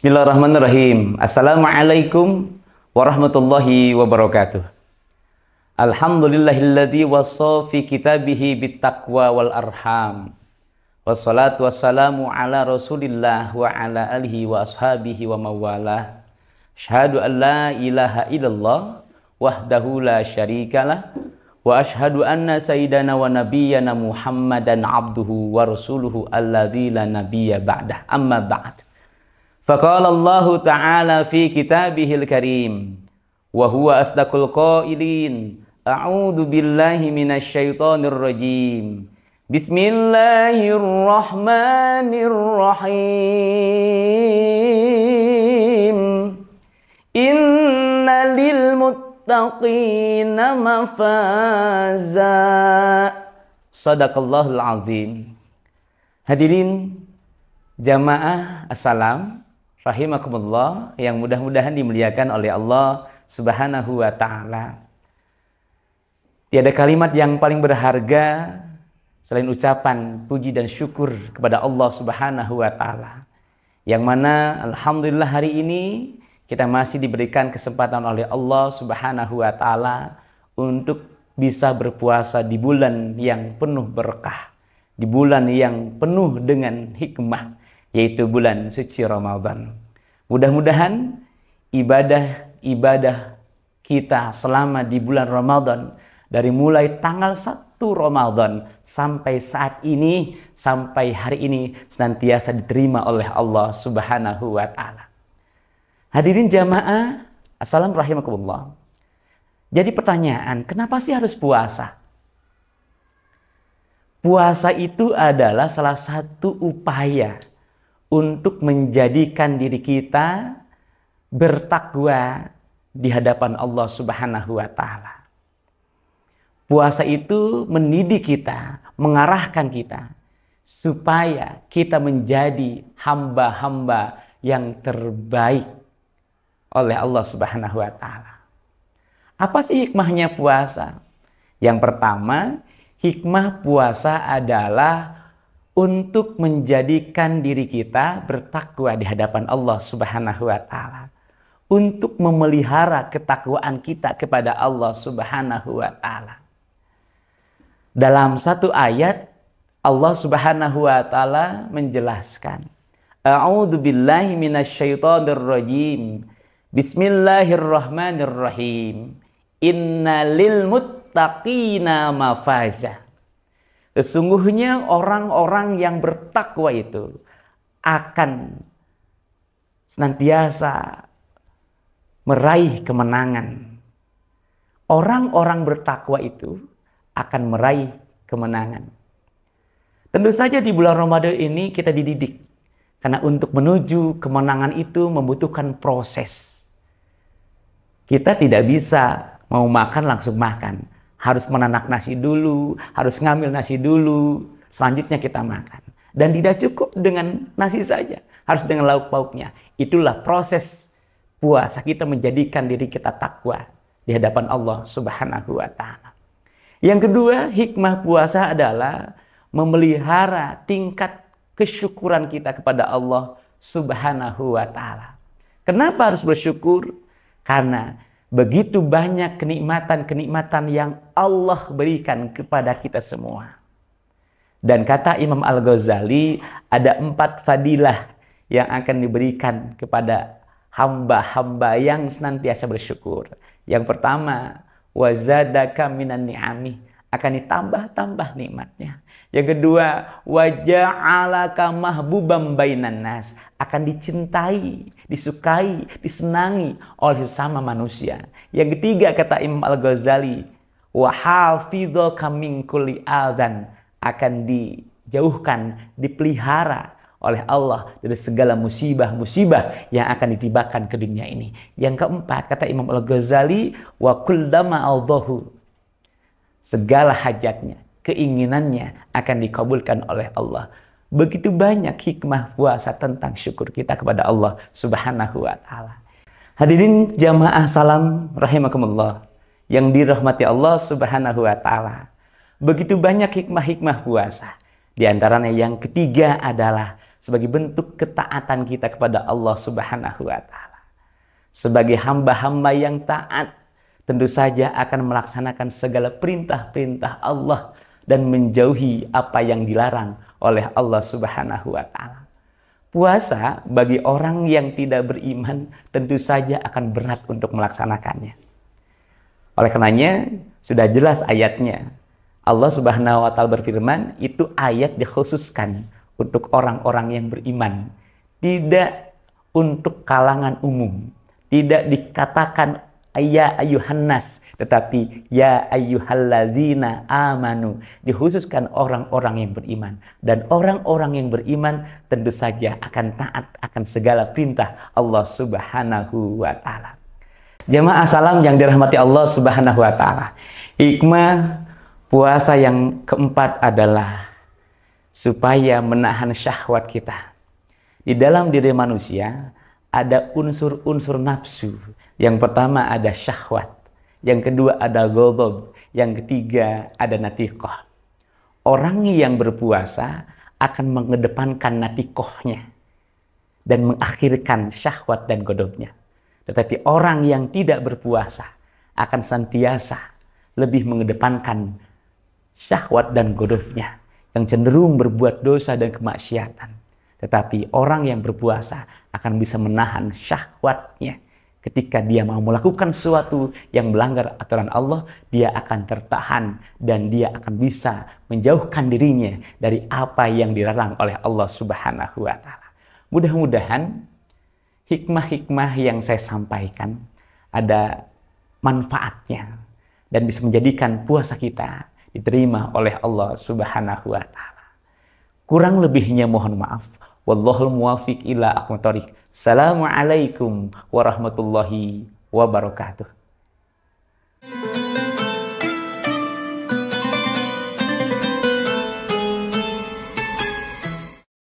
Bismillahirrahmanirrahim. Assalamualaikum warahmatullahi wabarakatuh. Alhamdulillahilladzi wassa fi kitabihi bittaqwa wal arham. Wassalatu wassalamu ala Rasulillah wa ala alihi wa ashabihi wa mawalah. Asyhadu an la ilaha illallah wahdahu la syarikalah wa asyhadu anna sayyidana wa nabiyyana Muhammadan abduhu wa rasuluhu alladzi la nabiyya ba'dah. Amma ba'd. Faqala Allah Ta'ala fi kitabihil karim wa huwa asdaqul qailin a'udzu billahi minasy syaithanir rajim. Bismillahirrahmanirrahim. Innalil muttaqina mafaza. Shadaqallahul azim. Hadirin jamaah assalam rahimakumullah yang mudah-mudahan dimuliakan oleh Allah Subhanahu wa ta'ala. Tiada kalimat yang paling berharga selain ucapan puji dan syukur kepada Allah Subhanahu wa ta'ala. Yang mana alhamdulillah hari ini kita masih diberikan kesempatan oleh Allah Subhanahu wa ta'ala untuk bisa berpuasa di bulan yang penuh berkah, di bulan yang penuh dengan hikmah, yaitu bulan suci Ramadan. Mudah-mudahan ibadah kita selama di bulan Ramadan, dari mulai tanggal 1 Ramadan sampai saat ini, sampai hari ini, senantiasa diterima oleh Allah Subhanahu wa ta'ala. Hadirin jamaah, assalamualaikum warahmatullahi wabarakatuh. Jadi pertanyaan, kenapa sih harus puasa? Puasa itu adalah salah satu upaya untuk menjadikan diri kita bertakwa di hadapan Allah Subhanahu wa ta'ala. Puasa itu mendidik kita, mengarahkan kita supaya kita menjadi hamba-hamba yang terbaik oleh Allah Subhanahu wa ta'ala. Apa sih hikmahnya puasa? Yang pertama, hikmah puasa adalah untuk menjadikan diri kita bertakwa di hadapan Allah Subhanahu wa ta'ala. Untuk memelihara ketakwaan kita kepada Allah Subhanahu wa ta'ala. Dalam satu ayat, Allah Subhanahu wa ta'ala menjelaskan, A'udzu billahi minasyaitonir rajim. Bismillahirrahmanirrahim. Innalil muttaqina mafaza. Sesungguhnya orang-orang yang bertakwa itu akan senantiasa meraih kemenangan. Orang-orang bertakwa itu akan meraih kemenangan. Tentu saja di bulan Ramadan ini kita dididik. Karena untuk menuju kemenangan itu membutuhkan proses. Kita tidak bisa mau makan langsung makan. Harus menanak nasi dulu, harus ngambil nasi dulu, selanjutnya kita makan. Dan tidak cukup dengan nasi saja, harus dengan lauk pauknya. Itulah proses puasa kita menjadikan diri kita takwa di hadapan Allah Subhanahu wa ta'ala. Yang kedua, hikmah puasa adalah memelihara tingkat kesyukuran kita kepada Allah Subhanahu wa ta'ala. Kenapa harus bersyukur? Karena begitu banyak kenikmatan-kenikmatan yang Allah berikan kepada kita semua. Dan kata Imam Al-Ghazali, ada 4 fadilah yang akan diberikan kepada hamba-hamba yang senantiasa bersyukur. Yang pertama, wazadaka minan ni'ami, akan ditambah-tambah nikmatnya. Yang kedua, waja'alaka mahbubam bainan nas, akan dicintai, disukai, disenangi oleh sesama manusia. Yang ketiga, kata Imam Al-Ghazali, wa hafidhaka min kulli adzan, akan dijauhkan, dipelihara oleh Allah dari segala musibah-musibah yang akan ditibakan ke dunia ini. Yang keempat, kata Imam Al-Ghazali, wa kullama aldahu, segala hajatnya, keinginannya akan dikabulkan oleh Allah. Begitu banyak hikmah puasa tentang syukur kita kepada Allah Subhanahu wa ta'ala. Hadirin jamaah salam rahimakumullah yang dirahmati Allah Subhanahu wa ta'ala. Begitu banyak hikmah-hikmah puasa. Di antaranya yang ketiga adalah sebagai bentuk ketaatan kita kepada Allah Subhanahu wa taala. Sebagai hamba-hamba yang taat, tentu saja akan melaksanakan segala perintah-perintah Allah dan menjauhi apa yang dilarang oleh Allah Subhanahu wa taala. Puasa bagi orang yang tidak beriman tentu saja akan berat untuk melaksanakannya. Oleh karenanya, sudah jelas ayatnya. Allah Subhanahu wa taala berfirman, itu ayat dikhususkan untuk orang-orang yang beriman, tidak untuk kalangan umum. Tidak dikatakan ya ayyuhan nas, tetapi ya ayyuhalladzina amanu, dikhususkan orang-orang yang beriman. Dan orang-orang yang beriman tentu saja akan taat akan segala perintah Allah Subhanahu wa taala. Jamaah salam yang dirahmati Allah Subhanahu wa taala. Hikmah puasa yang keempat adalah supaya menahan syahwat kita. Di dalam diri manusia ada unsur-unsur nafsu. Yang pertama ada syahwat, yang kedua ada ghadab, yang ketiga ada natiqah. Orang yang berpuasa akan mengedepankan natiqahnya dan mengakhirkan syahwat dan ghadabnya. Tetapi orang yang tidak berpuasa akan senantiasa lebih mengedepankan syahwat dan ghadabnya, yang cenderung berbuat dosa dan kemaksiatan. Tetapi orang yang berpuasa akan bisa menahan syahwatnya. Ketika dia mau melakukan sesuatu yang melanggar aturan Allah, dia akan tertahan dan dia akan bisa menjauhkan dirinya dari apa yang dilarang oleh Allah Subhanahu wa taala. Mudah-mudahan hikmah-hikmah yang saya sampaikan ada manfaatnya dan bisa menjadikan puasa kita diterima oleh Allah Subhanahu wa taala. Kurang lebihnya mohon maaf. Wallahul muwafiq ila aqwamit thoriq. Assalamualaikum warahmatullahi wabarakatuh.